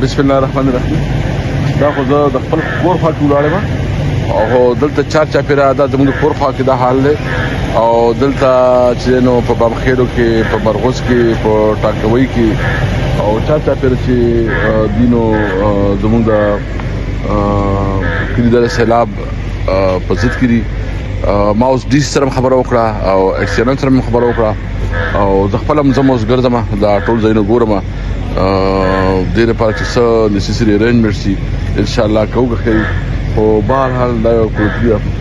بسم الله الرحمن الرحیم. دا خو زه د خپل کور خوا کې ولاړ یم او دلته چاپیره دا زموږ د کور خوا کې دا حال دی او دلته چې نو په بامخیلو کې په مرغوز کې په ټاکوي کې او چاپیره چې دینو زموږ د کلی د سیلاب په ضد کې دي. ما اوس ډي سره خبرو وکړه او اکسیډنټ سره خبرو وکړه او زه خپل هم زموږ ګرځم دا ټول ځایونه ګورم ډېر لپاره چې څه نیسیسري ارینجمنټ شي ان شاء الله کوو خو بهر حال دا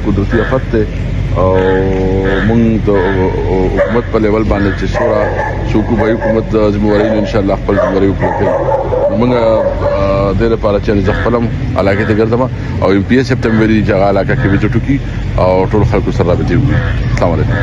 قدرتي افت دی او موږ د حکومت په لیول باندې چې شورا صوبایي حکومت د ذمہواري ان شاء الله خپل ذمہواري وکړي. موږ د لپاره چې ځ خپلم علاقه ته ګرځم او ام پی سپټمبر چې علاقه کې وځو ټکی او ټول خلکو سره رابطه وکړي. السلام علیکم.